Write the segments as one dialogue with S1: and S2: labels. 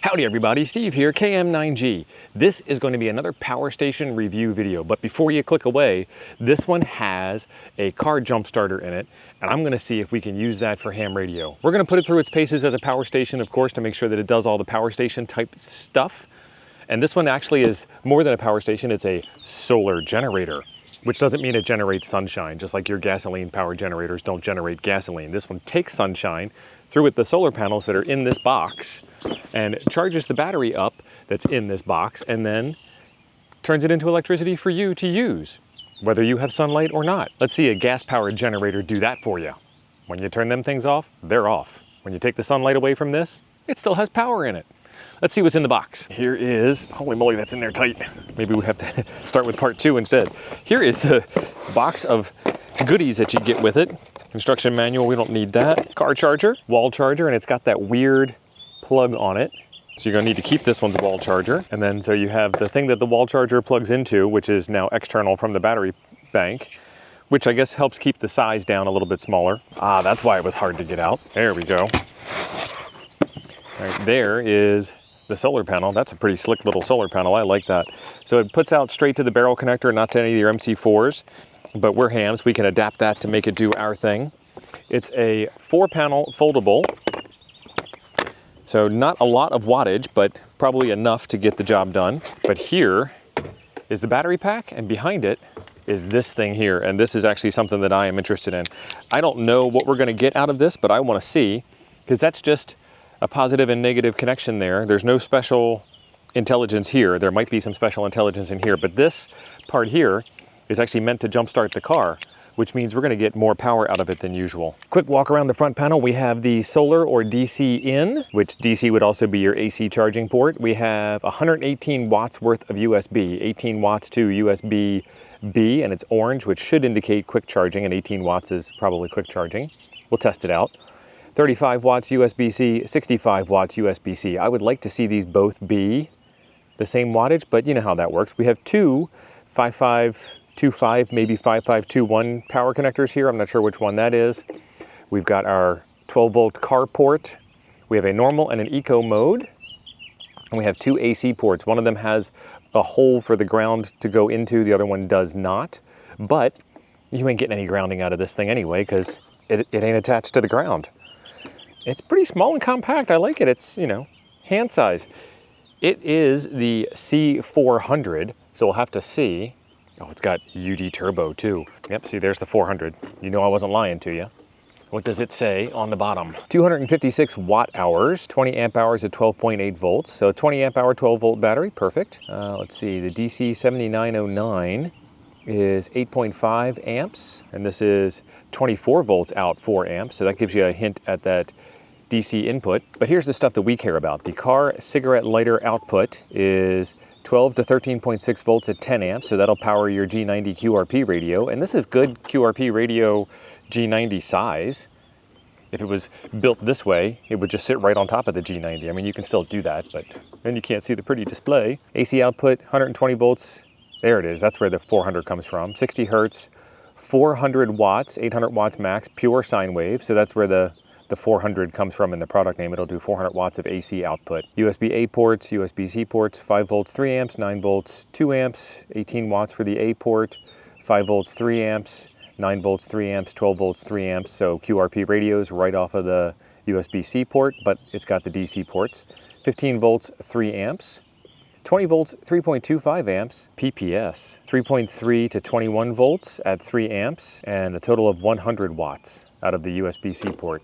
S1: Howdy everybody, Steve here, KM9G. This is going to be another power station review video, but before you click away, this one has a car jump starter in it, and I'm going to see if we can use that for ham radio. We're going to put it through its paces as a power station, of course, to make sure that it does all the power station type stuff. And this one actually is more than a power station, it's a solar generator, which doesn't mean it generates sunshine, just like your gasoline power generators don't generate gasoline. This one takes sunshine through it the solar panels that are in this box and charges the battery up that's in this box and then turns it into electricity for you to use, whether you have sunlight or not. Let's see a gas-powered generator do that for you. When you turn them things off, they're off. When you take the sunlight away from this, it still has power in it. Let's see what's in the box. Here is, holy moly, that's in there tight. Maybe we have to start with part 2 instead. Here is the box of goodies that you get with it. Instruction manual, we don't need that. Car charger, wall charger, and it's got that weird plug on it. So you're gonna need to keep this one's wall charger. And then so you have the thing that the wall charger plugs into, which is now external from the battery bank, which I guess helps keep the size down a little bit smaller. Ah, that's why it was hard to get out. There we go. Right there is the solar panel. That's a pretty slick little solar panel. I like that. So it puts out straight to the barrel connector, not to any of your MC4s, but we're hams. We can adapt that to make it do our thing. It's a 4-panel foldable. So not a lot of wattage, but probably enough to get the job done. But here is the battery pack, and behind it is this thing here. And this is actually something that I am interested in. I don't know what we're gonna get out of this, but I wanna see, because that's just a positive and negative connection there. There's no special intelligence here. There might be some special intelligence in here, but this part here is actually meant to jumpstart the car, which means we're gonna get more power out of it than usual. Quick walk around the front panel. We have the solar or DC in, which DC would also be your AC charging port. We have 118 watts worth of USB, 18 watts to USB-B, and it's orange, which should indicate quick charging, and 18 watts is probably quick charging. We'll test it out. 35 watts USB-C, 65 watts USB-C. I would like to see these both be the same wattage, but you know how that works. We have two 5525, maybe 5521 power connectors here. I'm not sure which one that is. We've got our 12-volt car port. We have a normal and an eco mode. And we have two AC ports. One of them has a hole for the ground to go into. The other one does not. But you ain't getting any grounding out of this thing anyway, because it ain't attached to the ground. It's pretty small and compact. I like it. It's, you know, hand size. It is the C400, so we'll have to see. Oh, it's got UD turbo too. Yep, see, there's the 400. You know I wasn't lying to you. What does it say on the bottom? 256 watt hours, 20 amp hours at 12.8 volts. So 20 amp hour, 12 volt battery, perfect. Let's see, the DC 7909 is 8.5 amps, and this is 24 volts out, 4 amps. So that gives you a hint at that DC input. But here's the stuff that we care about. The car cigarette lighter output is 12 to 13.6 volts at 10 amps. So that'll power your G90 QRP radio. And this is good QRP radio G90 size. If it was built this way, it would just sit right on top of the G90. I mean, you can still do that, but then you can't see the pretty display. AC output, 120 volts. There it is, that's where the 400 comes from. 60 hertz, 400 watts, 800 watts max, pure sine wave. So that's where the 400 comes from in the product name. It'll do 400 watts of AC output. USB-A ports, USB-C ports, 5 volts, 3 amps, 9 volts, 2 amps, 18 watts for the A port, 5 volts, 3 amps, 9 volts, 3 amps, 12 volts, 3 amps. So QRP radios right off of the USB-C port, but it's got the DC ports. 15 volts, 3 amps. 20 volts, 3.25 amps, PPS, 3.3 to 21 volts at 3 amps, and a total of 100 watts out of the USB-C port.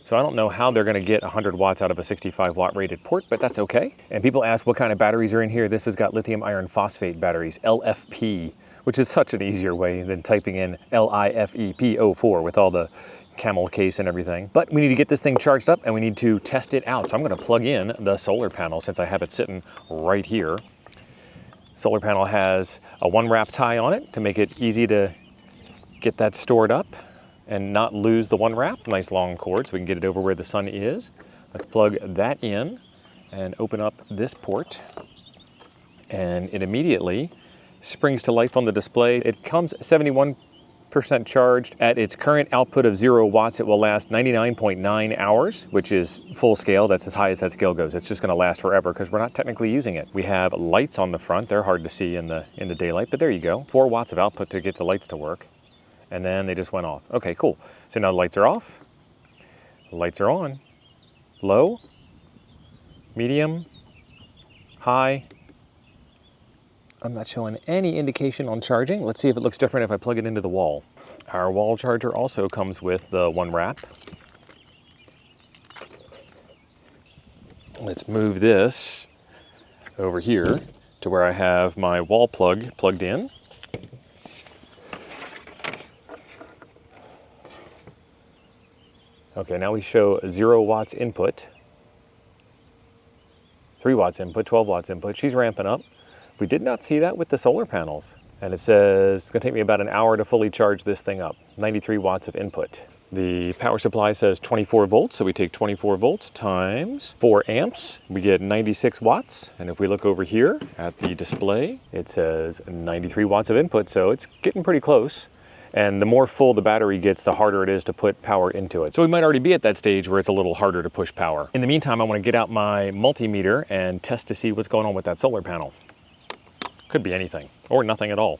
S1: So I don't know how they're gonna get 100 watts out of a 65 watt rated port, but that's okay. And people ask what kind of batteries are in here. This has got lithium iron phosphate batteries, LFP, which is such an easier way than typing in LIFEP04 with all the camel case and everything. But we need to get this thing charged up and we need to test it out. So I'm gonna plug in the solar panel since I have it sitting right here. Solar panel has a 1-wrap tie on it to make it easy to get that stored up and not lose the 1-wrap. Nice long cord so we can get it over where the sun is. Let's plug that in and open up this port. And it immediately springs to life on the display. It comes 71% 100% charged. At its current output of 0 watts, it will last 99.9 hours, which is full scale. That's as high as that scale goes. It's just gonna last forever because we're not technically using it. We have lights on the front. They're hard to see in the daylight, but there you go. 4 watts of output to get the lights to work. And then they just went off. Okay, cool. So now the lights are off. The lights are on. Low, medium, high. I'm not showing any indication on charging. Let's see if it looks different if I plug it into the wall. Our wall charger also comes with the 1 wrap. Let's move this over here to where I have my wall plug plugged in. Okay, now we show 0 watts input, 3 watts input, 12 watts input. She's ramping up. We did not see that with the solar panels. And it says it's gonna take me about an hour to fully charge this thing up. 93 watts of input. The power supply says 24 volts, so we take 24 volts times 4 amps. We get 96 watts. And if we look over here at the display, it says 93 watts of input, so it's getting pretty close. And the more full the battery gets, the harder it is to put power into it. So we might already be at that stage where it's a little harder to push power. In the meantime, I wanna get out my multimeter and test to see what's going on with that solar panel. Could be anything, or nothing at all.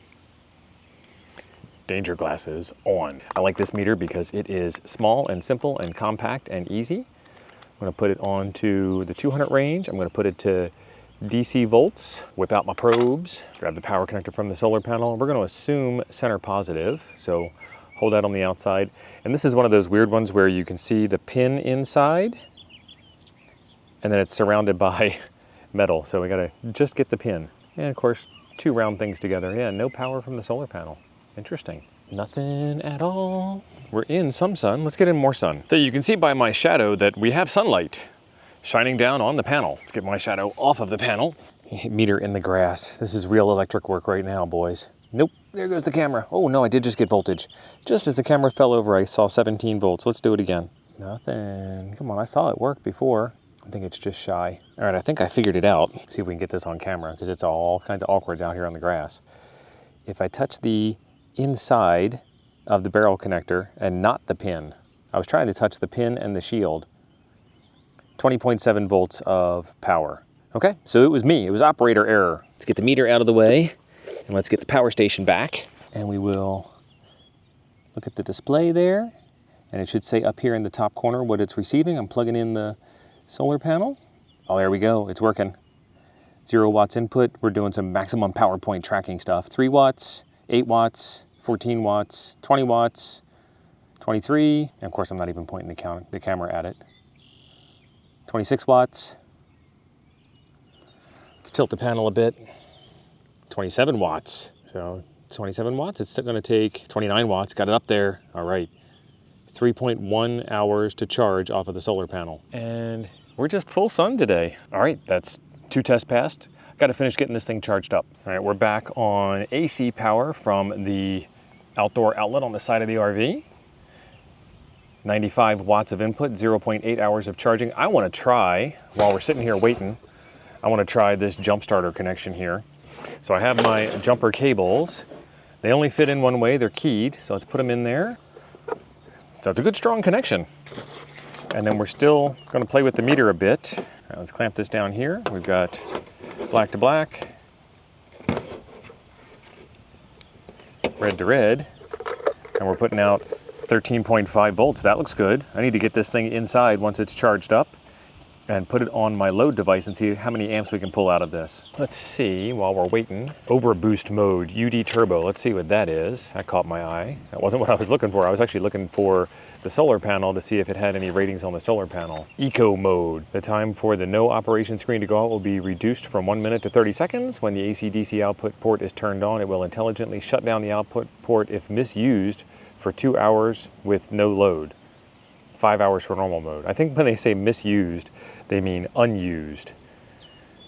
S1: Danger glasses on. I like this meter because it is small and simple and compact and easy. I'm gonna put it on to the 200 range. I'm gonna put it to DC volts, whip out my probes, grab the power connector from the solar panel. We're gonna assume center positive, so hold that on the outside. And this is one of those weird ones where you can see the pin inside, and then it's surrounded by metal. So we gotta just get the pin. And of course, 2 round things together. Yeah, no power from the solar panel. Interesting. Nothing at all. We're in some sun. Let's get in more sun. So you can see by my shadow that we have sunlight shining down on the panel. Let's get my shadow off of the panel. Meter in the grass. This is real electric work right now, boys. Nope, there goes the camera. Oh no, I did just get voltage. Just as the camera fell over, I saw 17 volts. Let's do it again. Nothing. Come on, I saw it work before. I think it's just shy. All right, I think I figured it out. See if we can get this on camera because it's all kinds of awkward down here on the grass. If I touch the inside of the barrel connector and not the pin, I was trying to touch the pin and the shield, 20.7 volts of power. Okay, so it was me, it was operator error. Let's get the meter out of the way and let's get the power station back. And we will look at the display there and it should say up here in the top corner what it's receiving. I'm plugging in the solar panel. Oh, there we go, it's working. 0 watts input. We're doing some maximum power point tracking stuff. 3 watts, 8 watts, 14 watts, 20 watts, 23. And of course, I'm not even pointing the camera at it. 26 watts. Let's tilt the panel a bit. 27 watts. So 27 watts, it's still gonna take 29 watts, got it up there. All right. 3.1 hours to charge off of the solar panel. And we're just full sun today. All right, that's 2 tests passed. Got to finish getting this thing charged up. All right, we're back on AC power from the outdoor outlet on the side of the RV. 95 watts of input, 0.8 hours of charging. I want to try, while we're sitting here waiting, I want to try this jump starter connection here. So I have my jumper cables. They only fit in one way, they're keyed, so let's put them in there. So it's a good strong connection. And then we're still gonna play with the meter a bit. All right, let's clamp this down here. We've got black to black, red to red, and we're putting out 13.5 volts. That looks good. I need to get this thing inside once it's charged up and put it on my load device and see how many amps we can pull out of this. Let's see, while we're waiting, overboost mode, UD turbo. Let's see what that is. That caught my eye. That wasn't what I was looking for. I was actually looking for the solar panel to see if it had any ratings on the solar panel. Eco mode. The time for the no operation screen to go out will be reduced from 1 minute to 30 seconds. When the AC-DC output port is turned on, it will intelligently shut down the output port if misused for 2 hours with no load. 5 hours for normal mode. I think when they say misused, they mean unused.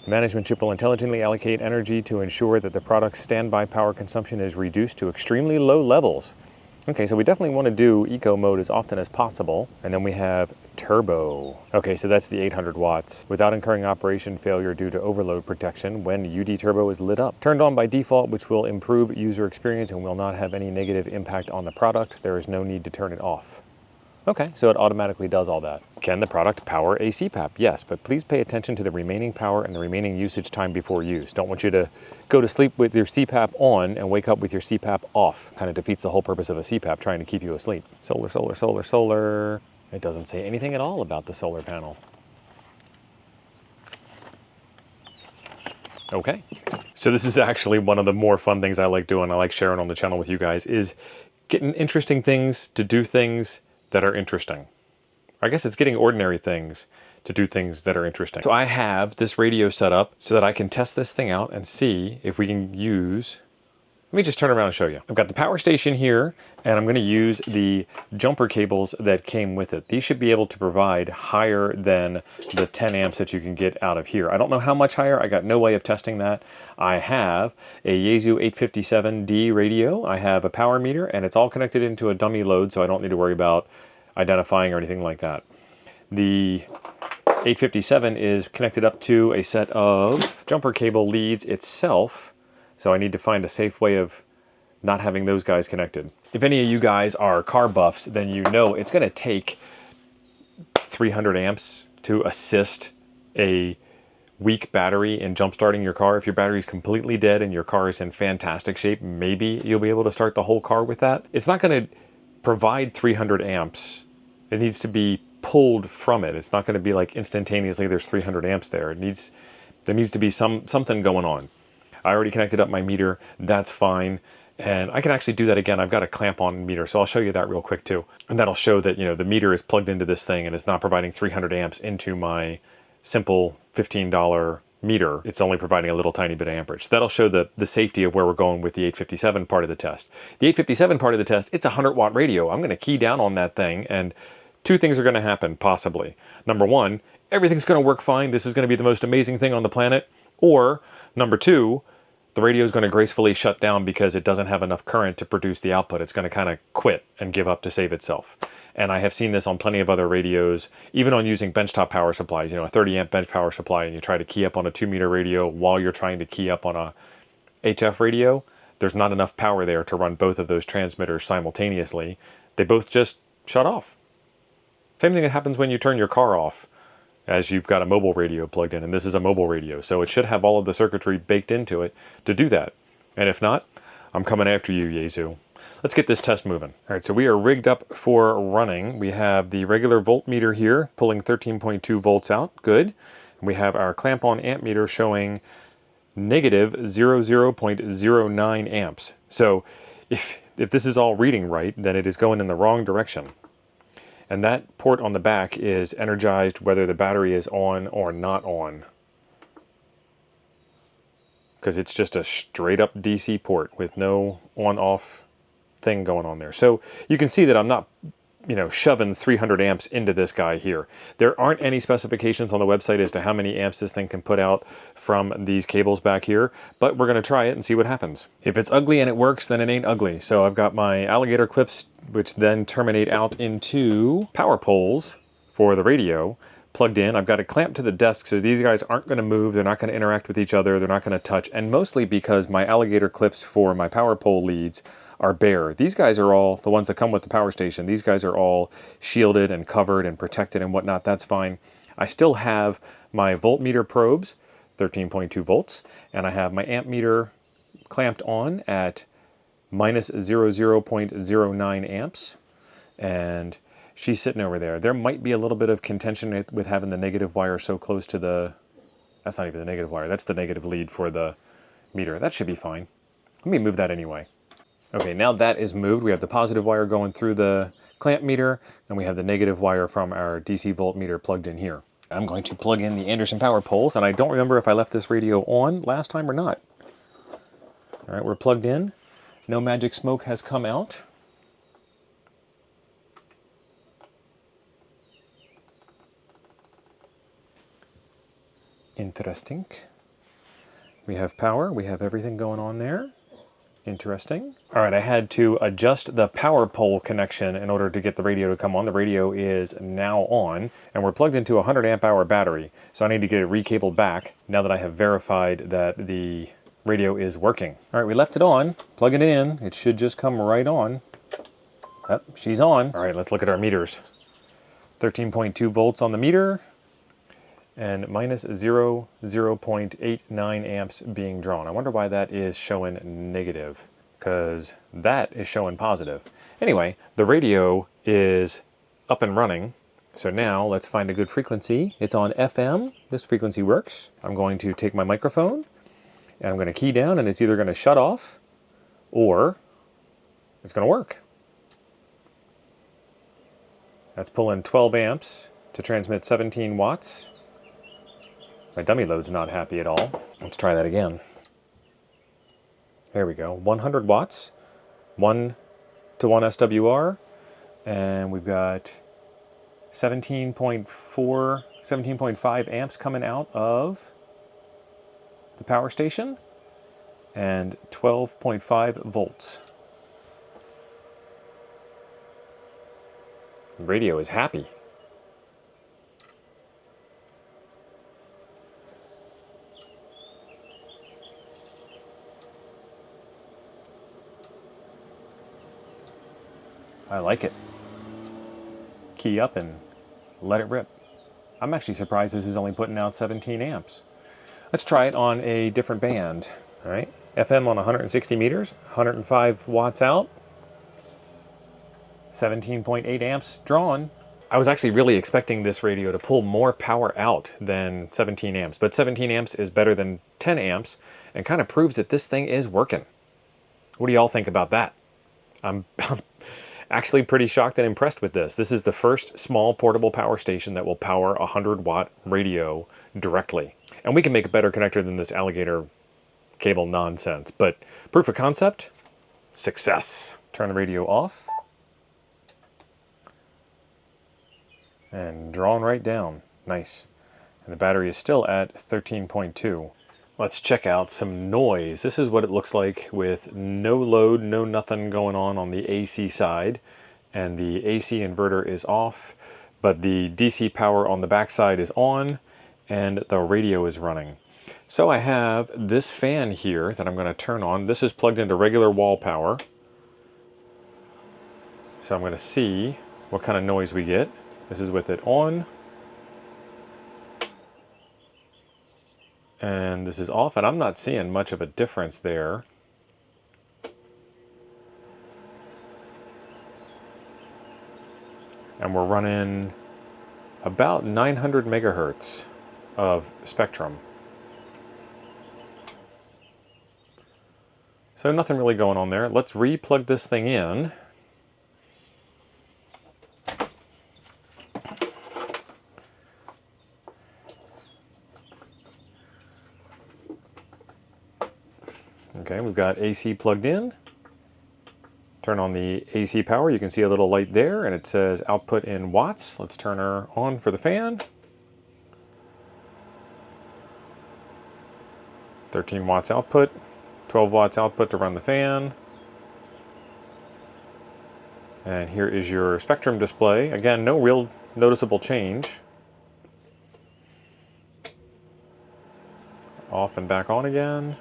S1: The management chip will intelligently allocate energy to ensure that the product's standby power consumption is reduced to extremely low levels. Okay, so we definitely want to do eco mode as often as possible. And then we have turbo. Okay, so that's the 800 watts. Without incurring operation failure due to overload protection when UD turbo is lit up. Turned on by default, which will improve user experience and will not have any negative impact on the product. There is no need to turn it off. Okay, so it automatically does all that. Can the product power a CPAP? Yes, but please pay attention to the remaining power and the remaining usage time before use. Don't want you to go to sleep with your CPAP on and wake up with your CPAP off. Kind of defeats the whole purpose of a CPAP, trying to keep you asleep. Solar, solar, solar, solar. It doesn't say anything at all about the solar panel. Okay. So this is actually one of the more fun things I like doing. I like sharing on the channel with you guys is getting interesting things to do things that are interesting. I guess it's getting ordinary things to do things that are interesting. So I have this radio set up so that I can test this thing out and see if we can use, let me just turn around and show you. I've got the power station here and I'm going to use the jumper cables that came with it. These should be able to provide higher than the 10 amps that you can get out of here. I don't know how much higher. I got no way of testing that. I have a Yaesu FT-857D radio. I have a power meter and it's all connected into a dummy load, so I don't need to worry about identifying or anything like that. The 857 is connected up to a set of jumper cable leads itself, so I need to find a safe way of not having those guys connected. If any of you guys are car buffs, then you know it's going to take 300 amps to assist a weak battery in jump starting your car. If your battery is completely dead and your car is in fantastic shape, maybe you'll be able to start the whole car with that. It's not going to provide 300 amps. It needs to be pulled from it. It's not going to be like instantaneously there's 300 amps there. There needs to be something going on. I already connected up my meter. That's fine. And I can actually do that again. I've got a clamp on meter, so I'll show you that real quick too. And that'll show that, you know, the meter is plugged into this thing and it's not providing 300 amps into my simple $15 meter. It's only providing a little tiny bit of amperage. So that'll show the safety of where we're going with the 857 part of the test. The 857 part of the test, it's a 100-watt radio. I'm going to key down on that thing and two things are going to happen, possibly. Number one, everything's going to work fine. This is going to be the most amazing thing on the planet. Or number two, the radio is going to gracefully shut down because it doesn't have enough current to produce the output. It's going to kind of quit and give up to save itself. And I have seen this on plenty of other radios, even on using benchtop power supplies, you know, a 30 amp bench power supply, and you try to key up on a 2-meter radio while you're trying to key up on a HF radio. There's not enough power there to run both of those transmitters simultaneously. They both just shut off. Same thing that happens when you turn your car off as you've got a mobile radio plugged in, and this is a mobile radio, so it should have all of the circuitry baked into it to do that. And if not, I'm coming after you, Yaesu. Let's get this test moving. All right, so we are rigged up for running. We have the regular voltmeter here pulling 13.2 volts out, good. We have our clamp-on amp meter showing negative 0.09 amps. So if this is all reading right, then it is going in the wrong direction. And that port on the back is energized whether the battery is on or not on. Because it's just a straight up DC port with no on-off thing going on there. So you can see that I'm not, you know, shoving 300 amps into this guy here. There aren't any specifications on the website as to how many amps this thing can put out from these cables back here, but we're going to try it and see what happens. If it's ugly and it works, then it ain't ugly. So I've got my alligator clips, which then terminate out into power poles for the radio, plugged in. I've got it clamped to the desk, so these guys aren't going to move. They're not going to interact with each other. They're not going to touch, and mostly because my alligator clips for my power pole leads are bare. These guys are all the ones that come with the power station. These guys are all shielded and covered and protected and whatnot. That's fine. I still have my voltmeter probes, 13.2 volts, and I have my amp meter clamped on at minus 0.09 amps, and she's sitting over there. There might be a little bit of contention with having the negative wire so close to the, that's not even the negative wire, that's the negative lead for the meter. That should be fine. Let me move that anyway. Okay, now that is moved, we have the positive wire going through the clamp meter, and we have the negative wire from our DC voltmeter plugged in here. I'm going to plug in the Anderson power poles, and I don't remember if I left this radio on last time or not. All right, we're plugged in. No magic smoke has come out. Interesting. We have power, we have everything going on there. Interesting. All right, I had to adjust the power pole connection in order to get the radio to come on. The radio is now on, and we're plugged into a 100 amp hour battery. So I need to get it recabled back now that I have verified that the radio is working. All right, we left it on, plug it in. It should just come right on. Yep, she's on. All right, let's look at our meters. 13.2 volts on the meter, and minus 0.89 amps being drawn. I wonder why that is showing negative, because that is showing positive. Anyway, the radio is up and running. So now let's find a good frequency. It's on FM. This frequency works. I'm going to take my microphone and I'm going to key down, and it's either going to shut off or it's going to work. That's pulling 12 amps to transmit 17 watts. My dummy load's not happy at all. Let's try that again. There we go, 100 watts, 1 to 1 SWR, and we've got 17.5 amps coming out of the power station, and 12.5 volts. The radio is happy. I like it. Key up and let it rip. I'm actually surprised this is only putting out 17 amps. Let's try it on a different band. All right, FM on 160 meters, 105 watts out, 17.8 amps drawn. I was actually really expecting this radio to pull more power out than 17 amps, but 17 amps is better than 10 amps and kind of proves that this thing is working. What do y'all think about that? I'm actually pretty shocked and impressed with this. This is the first small portable power station that will power a 100-watt radio directly. And we can make a better connector than this alligator cable nonsense, but proof of concept, success. Turn the radio off. And drawn right down. Nice. And the battery is still at 13.2. Let's check out some noise. This is what it looks like with no load, no nothing going on the AC side. And the AC inverter is off, but the DC power on the back side is on, and the radio is running. So I have this fan here that I'm going to turn on. This is plugged into regular wall power. So I'm going to see what kind of noise we get. This is with it on. And this is off, and I'm not seeing much of a difference there. And we're running about 900 megahertz of spectrum. So nothing really going on there. Let's re-plug this thing in. Okay, we've got AC plugged in. Turn on the AC power. You can see a little light there, and it says output in watts. Let's turn her on for the fan. 13 watts output, 12 watts output to run the fan. And here is your spectrum display. Again, no real noticeable change. Off and back on again.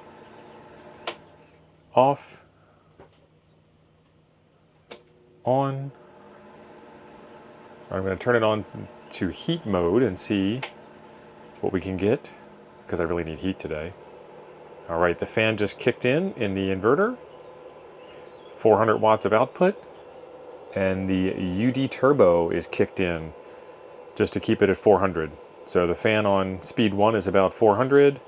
S1: Off, on. I'm going to turn it on to heat mode and see what we can get, because I really need heat today. All right, the fan just kicked in the inverter. 400 watts of output, and the UD turbo is kicked in just to keep it at 400. So the fan on speed 1 is about 400.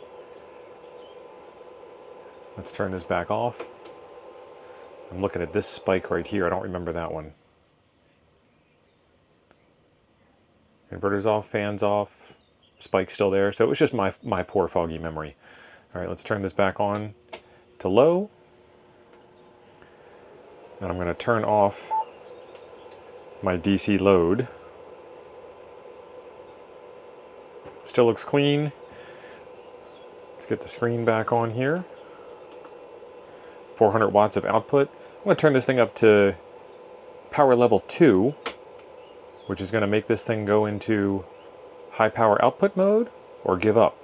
S1: Let's turn this back off. I'm looking at this spike right here. I don't remember that one. Inverter's off, fan's off, spike's still there. So it was just my poor foggy memory. All right, let's turn this back on to low. And I'm going to turn off my DC load. Still looks clean. Let's get the screen back on here. 400 watts of output. I'm going to turn this thing up to power level 2, which is going to make this thing go into high power output mode or give up.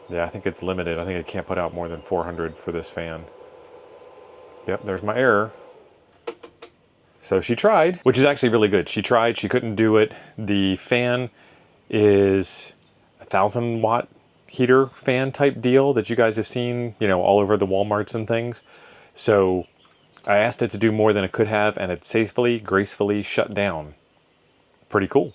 S1: Yeah, I think it's limited. I think it can't put out more than 400 for this fan. Yep, there's my error. So she tried, which is actually really good. She tried, she couldn't do it. The fan is a 1,000 watt heater fan type deal that you guys have seen, you know, all over the Walmarts and things. So I asked it to do more than it could have, and it safely, gracefully shut down. Pretty cool.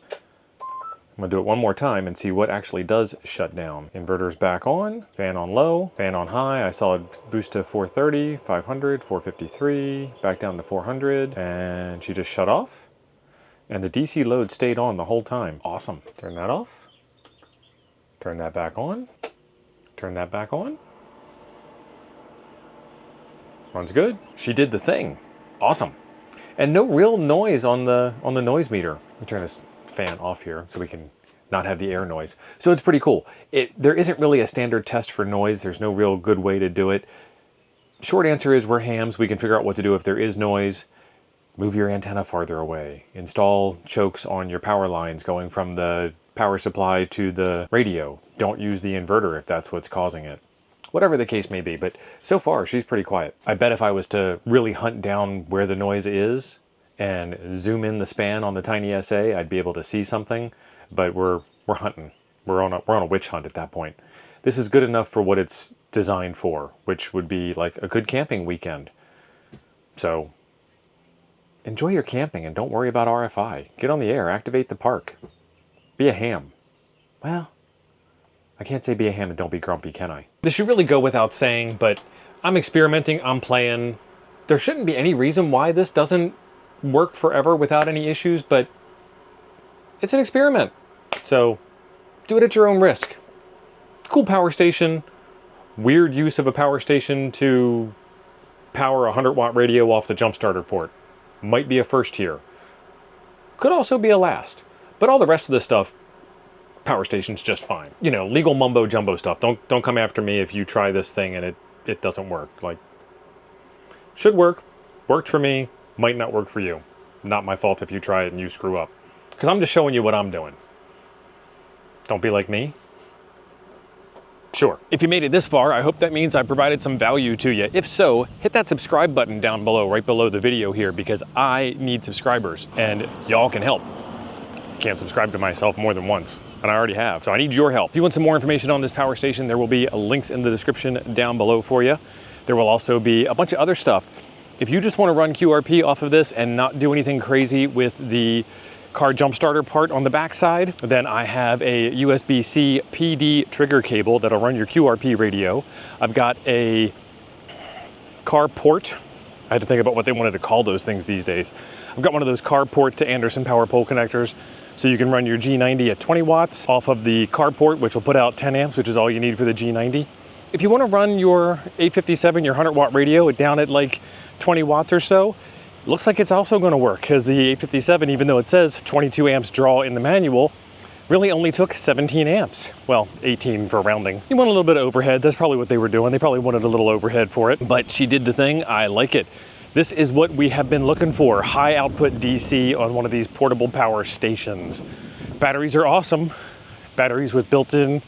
S1: I'm gonna do it one more time and see what actually does shut down. Inverter's back on, fan on low, fan on high. I saw it boost to 430, 500, 453, back down to 400, and she just shut off. And the DC load stayed on the whole time. Awesome. Turn that off. Turn that back on. Turn that back on. Runs good. She did the thing. Awesome. And no real noise on the noise meter. Let me turn this fan off here so we can not have the air noise. So it's pretty cool. There isn't really a standard test for noise. There's no real good way to do it. Short answer is we're hams. We can figure out what to do if there is noise. Move your antenna farther away. Install chokes on your power lines going from the power supply to the radio. Don't use the inverter if that's what's causing it. Whatever the case may be, but so far she's pretty quiet. I bet if I was to really hunt down where the noise is and zoom in the span on the tiny SA, I'd be able to see something, but we're hunting. We're on a witch hunt at that point. This is good enough for what it's designed for, which would be like a good camping weekend. So enjoy your camping and don't worry about RFI. Get on the air, activate the park. Be a ham. Well, I can't say be a ham and don't be grumpy, can I? This should really go without saying, but I'm experimenting, I'm playing. There shouldn't be any reason why this doesn't work forever without any issues, but it's an experiment. So do it at your own risk. Cool power station. Weird use of a power station to power a 100-watt radio off the jump starter port. Might be a first here. Could also be a last. But all the rest of this stuff, power station's just fine. You know, legal mumbo jumbo stuff. Don't come after me if you try this thing and it doesn't work. Like, should work. Worked for me. Might not work for you. Not my fault if you try it and you screw up. Because I'm just showing you what I'm doing. Don't be like me. Sure. If you made it this far, I hope that means I provided some value to you. If so, hit that subscribe button down below, right below the video here, because I need subscribers and y'all can help. Can't subscribe to myself more than once, and I already have, so I need your help. If you want some more information on this power station, there will be links in the description down below for you. There will also be a bunch of other stuff. If you just want to run QRP off of this and not do anything crazy with the car jump starter part on the backside, then I have a USB-C PD trigger cable that'll run your QRP radio. I've got a car port. I had to think about what they wanted to call those things these days. I've got one of those car port to Anderson power pole connectors, so you can run your G90 at 20 watts off of the car port, which will put out 10 amps, which is all you need for the G90. If you want to run your 857, your 100-watt radio down at like 20 watts or so, looks like it's also going to work, because the 857, even though it says 22 amps draw in the manual, really only took 17 amps. Well, 18 for rounding. You want a little bit of overhead. That's probably what they were doing. They probably wanted a little overhead for it, but she did the thing. I like it. This is what we have been looking for. High output DC on one of these portable power stations. Batteries are awesome. Batteries with built-in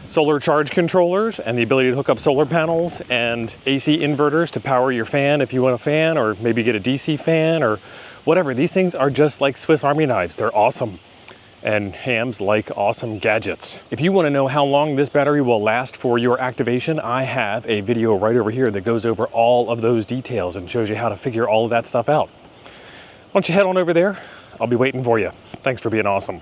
S1: solar charge controllers and the ability to hook up solar panels and AC inverters to power your fan if you want a fan, or maybe get a DC fan or whatever. These things are just like Swiss Army knives. They're awesome. And hams like awesome gadgets. If you want to know how long this battery will last for your activation, I have a video right over here that goes over all of those details and shows you how to figure all of that stuff out. Why don't you head on over there? I'll be waiting for you. Thanks for being awesome.